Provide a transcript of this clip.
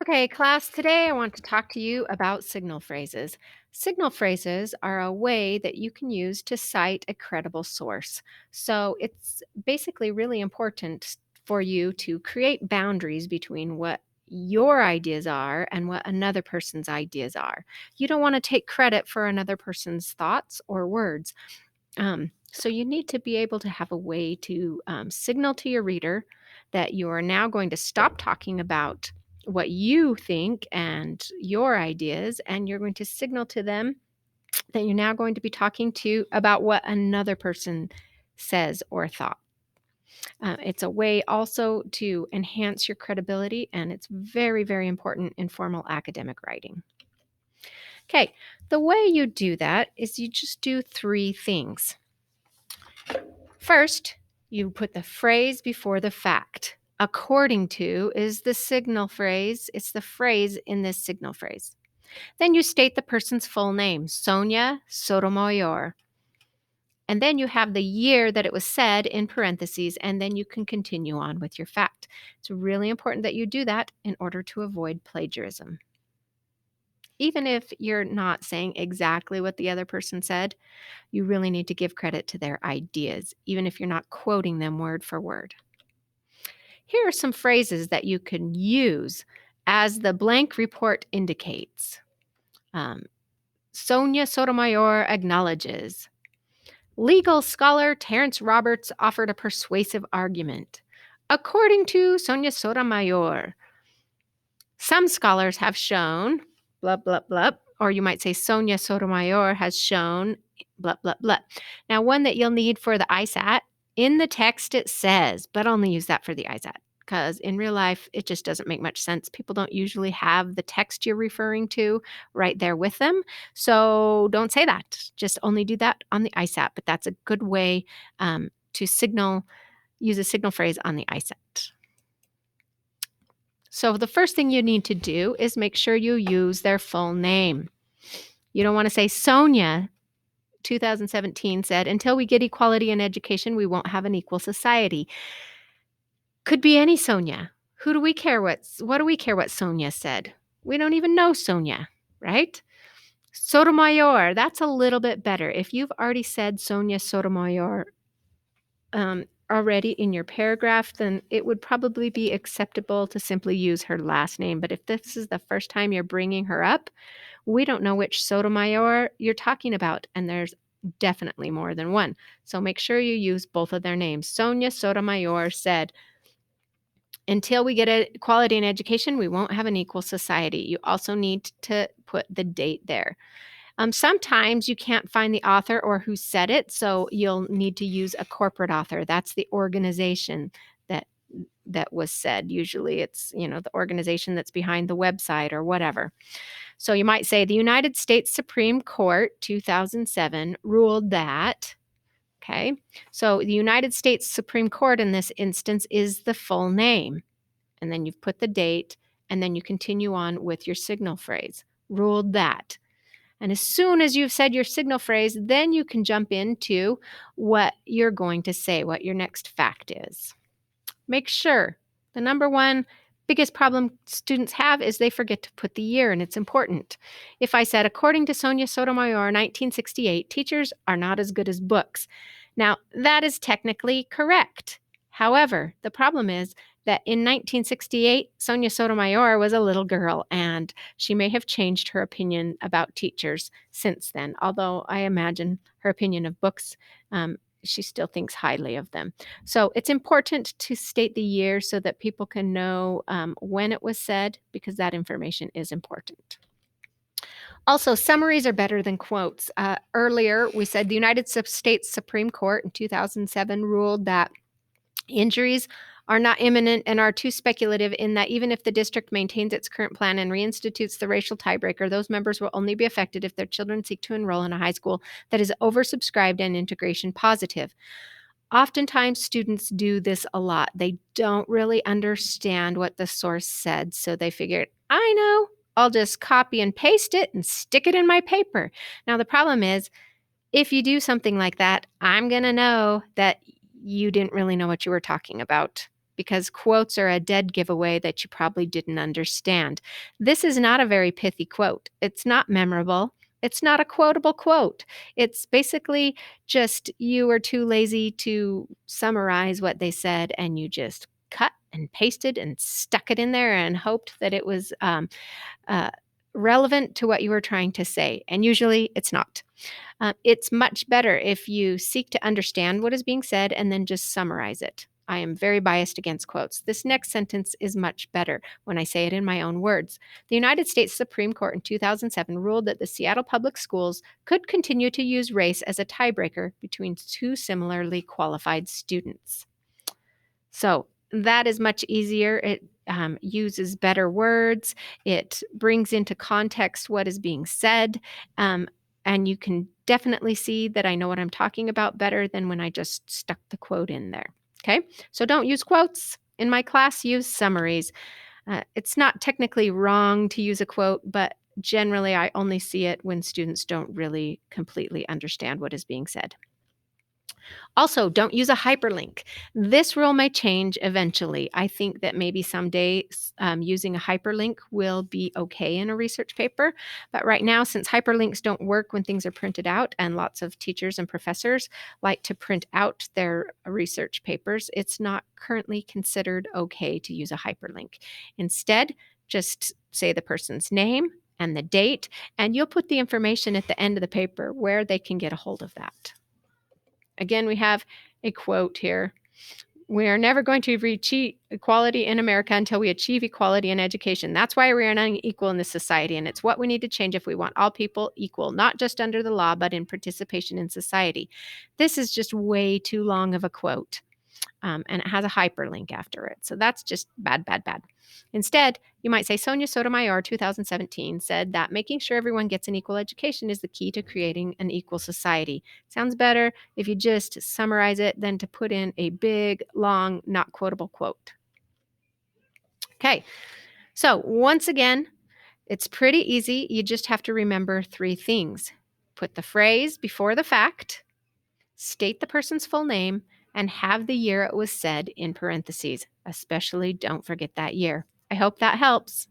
Okay, class, today I want to talk to you about signal phrases. Signal phrases are a way that you can use to cite a credible source. So it's basically really important for you to create boundaries between what your ideas are and what another person's ideas are. You don't want to take credit for another person's thoughts or words. So you need to be able to have a way to signal to your reader that you are now going to stop talking about what you think and your ideas, and you're going to signal to them that you're now going to be talking to about what another person says or thought. It's a way also to enhance your credibility, and it's very, very important in formal academic writing. Okay, the way you do that is you just do three things. First, you put the phrase before the fact. According to is the signal phrase. It's the phrase in this signal phrase. Then you state the person's full name, Sonia Sotomayor. And then you have the year that it was said in parentheses, and then you can continue on with your fact. It's really important that you do that in order to avoid plagiarism. Even if you're not saying exactly what the other person said, you really need to give credit to their ideas, even if you're not quoting them word for word. Here are some phrases that you can use as the blank report indicates. Um, Sonia Sotomayor acknowledges. Legal scholar Terence Roberts offered a persuasive argument. According to Sonia Sotomayor, some scholars have shown, blah, blah, blah, or you might say Sonia Sotomayor has shown, blah, blah, blah. Now, one that you'll need for the ISAT, in the text it says, but only use that for the ISAT because in real life, it just doesn't make much sense. People don't usually have the text you're referring to right there with them. So don't say that. Just only do that on the ISAT, but that's a good way to use a signal phrase on the ISAT. So the first thing you need to do is make sure you use their full name. You don't want to say Sonia 2017 said, until we get equality in education, we won't have an equal society. Could be any Sonia. Who do we care what do we care what Sonia said? We don't even know Sonia, right? Sotomayor, that's a little bit better. If you've already said Sonia Sotomayor already in your paragraph, then it would probably be acceptable to simply use her last name. But if this is the first time you're bringing her up, we don't know which Sotomayor you're talking about, and there's definitely more than one. So make sure you use both of their names. Sonia Sotomayor said, until we get equality in education, we won't have an equal society. You also need to put the date there. Sometimes you can't find the author or who said it, so you'll need to use a corporate author. That's the organization that was said. Usually it's, the organization that's behind the website or whatever. So you might say the United States Supreme Court 2007 ruled that. Okay. So the United States Supreme Court in this instance is the full name. And then you've put the date, and then you continue on with your signal phrase. Ruled that. And as soon as you've said your signal phrase, then you can jump into what you're going to say, what your next fact is. Make sure the number one biggest problem students have is they forget to put the year, and it's important. If I said, according to Sonia Sotomayor, 1968, teachers are not as good as books. Now, that is technically correct. However, the problem is that in 1968, Sonia Sotomayor was a little girl, and she may have changed her opinion about teachers since then, although I imagine her opinion of books, she still thinks highly of them. So it's important to state the year so that people can know when it was said, because that information is important. Also, summaries are better than quotes. Earlier, we said the United States Supreme Court in 2007 ruled that injuries are not imminent and are too speculative, in that even if the district maintains its current plan and reinstitutes the racial tiebreaker, those members will only be affected if their children seek to enroll in a high school that is oversubscribed and integration positive. Oftentimes, students do this a lot. They don't really understand what the source said, so they figured, I know, I'll just copy and paste it and stick it in my paper. Now, the problem is, if you do something like that, I'm going to know that you didn't really know what you were talking about. because quotes are a dead giveaway that you probably didn't understand. This is not a very pithy quote. It's not memorable. It's not a quotable quote. It's basically just you were too lazy to summarize what they said and you just cut and pasted and stuck it in there and hoped that it was uh, relevant to what you were trying to say. And usually it's not. It's much better if you seek to understand what is being said and then just summarize it. I am very biased against quotes. This next sentence is much better when I say it in my own words. The United States Supreme Court in 2007 ruled that the Seattle Public Schools could continue to use race as a tiebreaker between two similarly qualified students. So that is much easier. It uses better words. It brings into context what is being said. And you can definitely see that I know what I'm talking about better than when I just stuck the quote in there. Okay, so don't use quotes. In my class, use summaries. It's not technically wrong to use a quote, but generally I only see it when students don't really completely understand what is being said. Also, don't use a hyperlink. This rule may change eventually. I think that maybe someday using a hyperlink will be okay in a research paper. But right now, since hyperlinks don't work when things are printed out, and lots of teachers and professors like to print out their research papers, it's not currently considered okay to use a hyperlink. Instead, just say the person's name and the date, and you'll put the information at the end of the paper where they can get a hold of that. Again, we have a quote here. We are never going to reach equality in America until we achieve equality in education. That's why we are unequal in this society, and it's what we need to change if we want all people equal, not just under the law, but in participation in society. This is just way too long of a quote, and it has a hyperlink after it. So that's just bad, bad, bad. Instead, you might say Sonia Sotomayor, 2017, said that making sure everyone gets an equal education is the key to creating an equal society. Sounds better if you just summarize it than to put in a big, long, not quotable quote. Okay, so once again, it's pretty easy. You just have to remember 3 things. Put the phrase before the fact, state the person's full name, and have the year it was said in parentheses. Especially don't forget that year. I hope that helps.